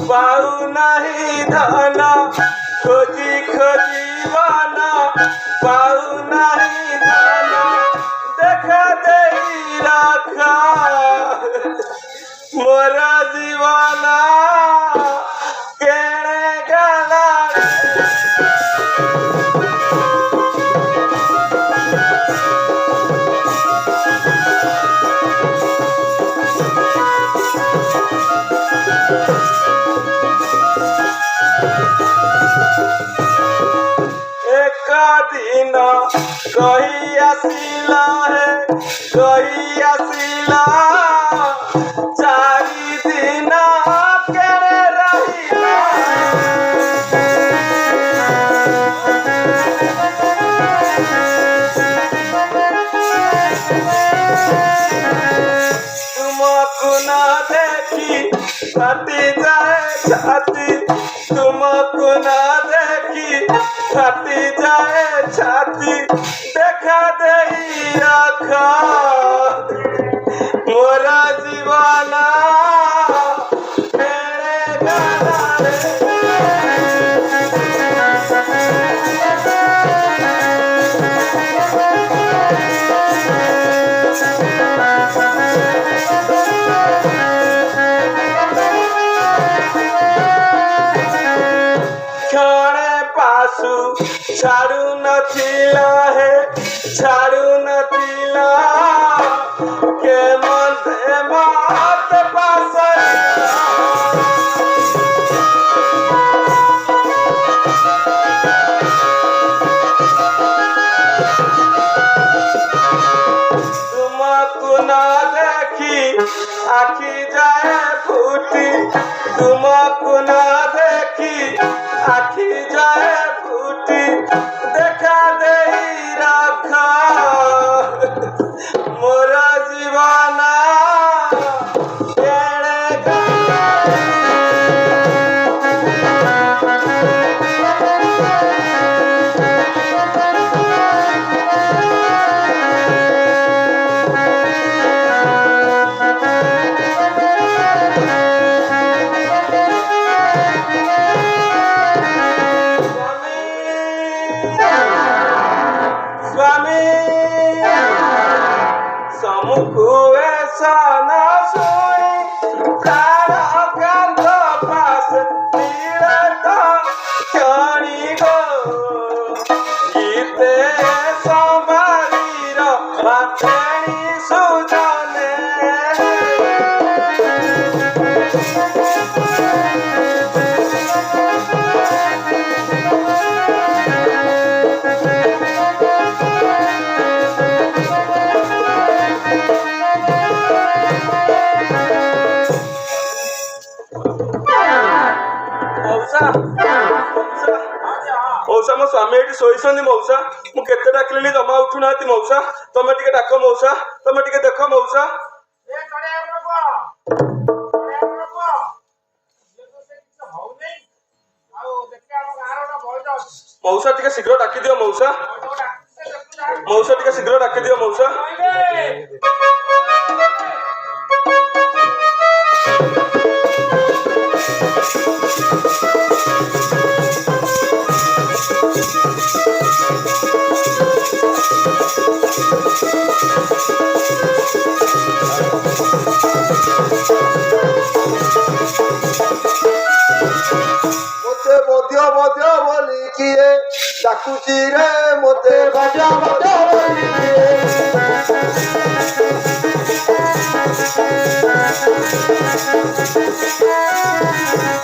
पाऊ नहीं धन खोजी खोजी बन पाऊ नहीं धन देखा दे रखा मोर जीवन केणे गला दिन कही आसिला है कही आसिला चारि दिन केड़े रहिला तुमको न देखी फटी जाए छाती तुमको न देखी फटी जाए छाती देखा दे रखा मोरा जीवन केड़े गला छाड़ू नथिला है छाड़ू नथिला के मन मात पास तुमको न देखी आखी जाए फूटी तुमको न देखी आखी जाए देखा दे रखा मोरा जीवन केड़े गला समूह ऐसा न सोई तारा कांध पास तीरता क्षणी गो गीते संभालीर माथेणी सुजने मौसा मो स्वामी एटी शोईसन मौसा मुझे डाकिली जमा उठुना मौसा तमें टिके डाक मौसा तमें टिके देख मौसा मौसा टिके शीघ्र डाकी दियो मौसा मौसा टिके शीघ्र डाकी दियो मौसा डाकुची रे मोते बजा बजा बोली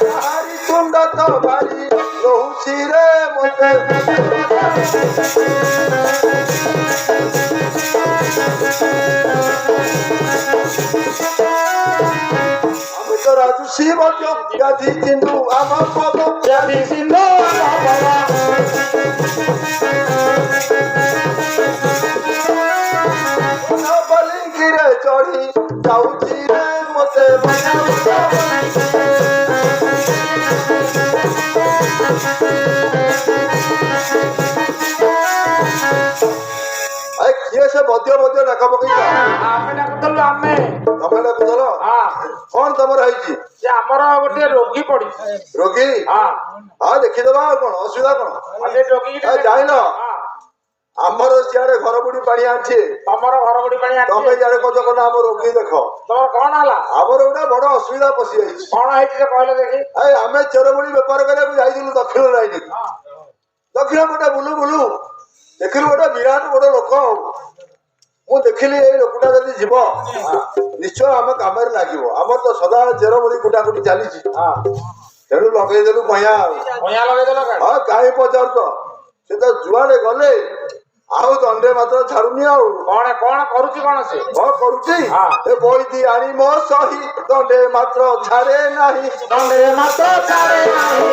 भारी कुंड तो भारी रोहुची रे मोते আমি তো রাজু শিব গাধি সিন্ধু আমার পদ গাধি সিন্ধু ଯାଉଛି ରେ ମତେ କିଏ ସେ ମଧ୍ୟ ମଧ୍ୟ ଡାକ ପକେଇଛ? ଆମେ ଡାକୁଥିଲୁ ଆମେ। ତମେ ଡାକୁଥିଲ? କଣ ତମର ହେଇଛି? ଯେ ଆମର ଗୋଟେ ରୋଗୀ ପଡିଛି। ରୋଗୀ? ହଁ ଦେଖିଦବା ଆଉ କଣ ଅସୁବିଧା କଣ? ଜାଣିନ ଆମର ସିଆଡେ ଘର ବୁଡି ପାଣି ଆଣିଛି, ତମର ଘର ବୁଡି ପାଣି ତମେ ଇଆଡେ କହୁଛ କଣ ଆମ ରୋଗୀ ଦେଖ। ତମର କଣ ହେଲା? ଆମର ଗୋଟେ ବଡ ଅସୁବିଧା ପଶି ଯାଇଛି। କଣ ହେଇଛି କହିଲେ ଦେଖି? ଆମେ ଚେରମୁଳି ବେପାର କରିବାକୁ ଯାଇଥିଲୁ ଦକ୍ଷିଣ ଲାଇନ। ଦକ୍ଷିଣ ଗୋଟେ ବୁଲୁ ବୁଲୁ ଦେଖିଲୁ ଗୋଟେ ବିରାଟ ବଡ ଲୋକ। ମୁଁ ଦେଖିଲି ଏଇ ଲୋକଟା ଯଦି ଯିବ ନିଶ୍ଚୟ ଆମ କାମରେ ଲାଗିବ। ଆମର ତ ସଦାବେଳେ ଚେରମୁଳି କୁଟାକୁଟି ଚାଲିଛି। ତେଣୁ ଲଗେଇଦେଲୁ କଇଁଆ। ହଁ କାହିଁ ପଚାରୁଛ? ସେ ତ ଯୁଆଡେ ଗଲେ ଆଉ ଦଣ୍ଡେ ମାତ୍ର ଛାଡୁନି। ଆଉ କଣ କଣ କରୁଛି? କଣ ସେ କଣ କରୁଛି? ଏ ବଇତି ଆଣି ମୋ ସହି ଦଣ୍ଡେ ମାତ୍ର ଛାଡେ ନାହିଁ, ଦଣ୍ଡେ ମାତ୍ର ଛାଡେ ନାହିଁ।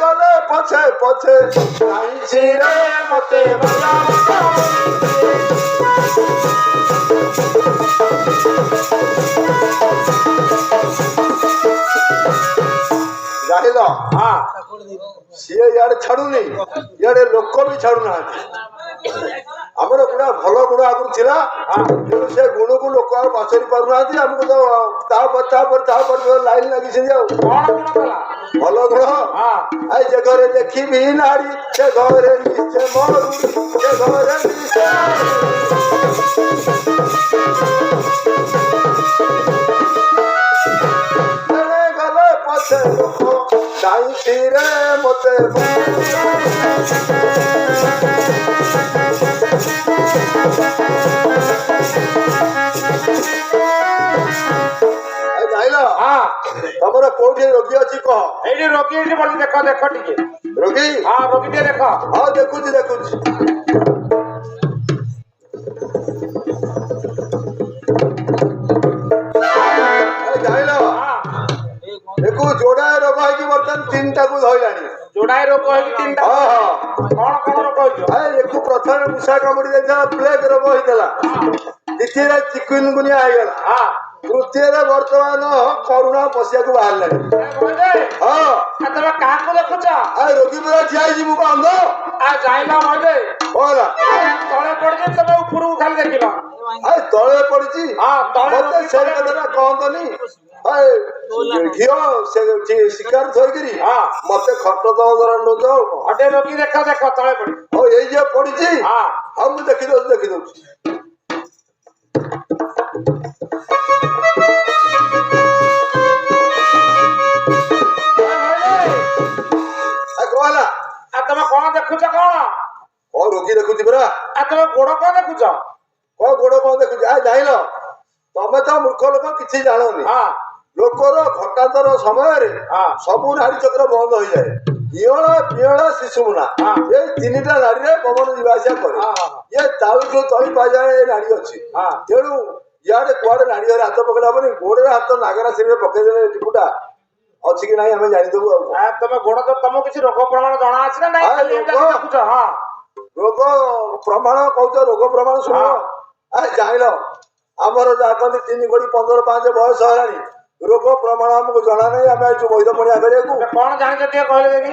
ଗଲେ ପଛେ ପଛେ ଯାଇଛି ରେ ମତେ ଜାଣିଲ? ସିଏ ଇଆଡେ ଛାଡୁନି, ଇଆଡେ ଲୋକ ବି ଛାଡୁନାହାନ୍ତି। ଆମର ଗୁଣା ଭଲ ଗୁଣ ଆଗରୁ ଥିଲା, କିନ୍ତୁ ସେ ଗୁଣକୁ ଲୋକ ଆଉ ପାଚରି ପାରୁନାହାନ୍ତି। ଆମକୁ ତ ତାପରେ ଲାଇନ ଲାଗିଛନ୍ତି। ଆଉ ଭଲ ଗୁଣ ଯେ ଘରେ ଦେଖିବି ନାରୀ ସେ ଘରେ ମିଶେ ମରୁ, ସେ ଘରେ ମିଶେ ଗଲେ ପଛେ ଲୋକ ଯାଇଛି ରେ ମତେ ତମର କୋଉଠି ରୋଗୀ ଅଛି କହ? ଏଇଠି ରୋଗୀ ଏଇଠି ବସି ଦେଖ ଦେଖ ଟିକେ। ରୋଗୀ? ହଁ ରୋଗୀ ଟିକେ ଦେଖ। ହଁ ଦେଖୁଛି ଦେଖୁଛି। ଜାଣିଲ ଦେଖୁ ଯୋଡାଏ ରୋଗ ହେଇକି ବର୍ତ୍ତମାନ ତିନିଟାକୁ ଧଇଲାଣି। ଯୋଡାଏ ରୋଗ ହେଇକି ତିନିଟା? କଣ କଣ ରୋଗ ହେଇଛି? ଦେଖୁ ପ୍ରଥମେ ମୂଷା କାମୁଡି ଯାଇଥିଲା, ପ୍ଲେଗ ରୋଗ ହେଇଥିଲା। ଦ୍ୱିତୀୟରେ ଚିକୁନଗୁନିଆ ହେଇଗଲା। ତୃତୀୟରେ ବର୍ତ୍ତମାନ କରୋନା ପଶିବାକୁ ବାହାରିଲାଣି। ତମେ କାହାକୁ ଦେଖୁଛ? ରୋଗୀ ପୁରା ଠିଆ ହେଇଛି। ମୁଁ କଣ ଅନ୍ଧ? ଯାଇନ ମଜେ ତଳେ ପଡିଛି, ତମେ ଉପରକୁ ଖାଲି ଦେଖିଲ। ତଳେ ପଡିଛି ମତେ ସେଇ କଥାଟା କହନ୍ତନି। ଘିଅ ଶିକାର ଥୋଇକିରି ମତେ ଖଟ ଦର ନଉଛ। ଅଟେ ରୋଗୀ ଦେଖ ଦେଖ ତଳେ ପଡି। ଏଇ ଯେ ପଡିଛି। ଆଉ ମୁଁ ଦେଖିଦଉଛି ଦେଖିଦଉଛି। ତମେ କଣ ଦେଖୁଛ? କଣ ରୋଗୀ ଦେଖୁଛି ପରା। ତମେ ଗୋଡ କଣ ଦେଖୁଛ? ଗୋଡ କଣ ଦେଖୁଛି? ଜାଣିଲ ତମେ ତ ମୂର୍ଖ ଲୋକ, କିଛି ଜାଣନି। ଲୋକର ଘଟାନ୍ତର ସମୟରେ ସବୁ ନାଡି ଚକ୍ର ବନ୍ଦ ହେଇଯାଏ। ଇଅଳ ପିଅଳ ଶିଶୁମୁନା ଏଇ ତିନିଟା ନାଡିରେ ପବନ ଯିବା ଆସିବା କରେ। ଇଏ ତାଳୁଠୁ ତଳି ପାଯାଏ ନାଡି ଅଛି। ତେଣୁ ଇଆଡେ କୁଆଡେ ନାଡି ଘରେ ହାତ ପକେଇଲା ହବନି। ଗୋଡରେ ହାତ ନାଗରା ସିରେ ପକେଇଦେଲେ ଟିପୁଟା ଅଛି କି ନାହିଁ ଆମେ ଜାଣିଦବୁ। ଆଉ ତମେ ଗୋଡ ତ ତମକୁ କିଛି ରୋଗ ପ୍ରମାଣ ଜଣା ଅଛି ନା ନାଇଁ? ରୋଗ ପ୍ରମାଣ କହୁଛ? ରୋଗ ପ୍ରମାଣ ଶୁଣ। ଜାଣିଲ ଆମର ଯାହା କହନ୍ତି 3 କୋଟି 15 5 ବୟସ ହେଲାଣି। ରୋଗ ପ୍ରମାଣ ଆମକୁ ଜଣା ନାହିଁ। ଆମେ ଆଇଛୁ ବୈଧ ପଣିଆ କରିବାକୁ। କଣ ଜାଣିଛ ଟିକେ କହିଲେ ଦେଖି?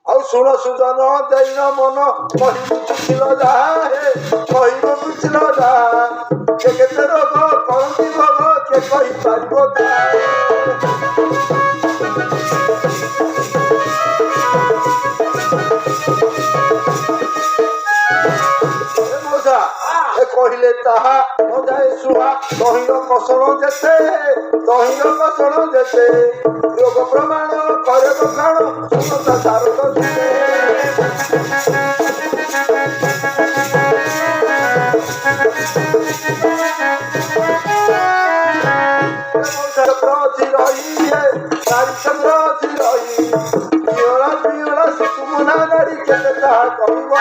ଆଉ ଶୁଣ ସୁଜନ ଦେଇନ ମନ କହିଲ ଯାହା କହିବ ବୁଝିଲ ଯାହା। କେତେ ରୋଗ କରନ୍ତି ଭୋଗ କିଏ କହିପାରିବ? କହିଲେ ତାହା ନଯାଏ ସୁହା। ଦହିର କଷଣ ଯେତେ ଦହିର କଷଣ ଯେତେ ରୋଗ ପ୍ରମାଣ କରେ ବଖାଣ ଶୁଣତା ସାରଦ ଚକ୍ର ଅଛି ରହି ନାରୀ ଚକ୍ର ଅଛି ରହି ପିଅଳା ପିଅଳା ଶିଶୁମୁନା ନାରୀ କେତେ ତାହା କହିବ।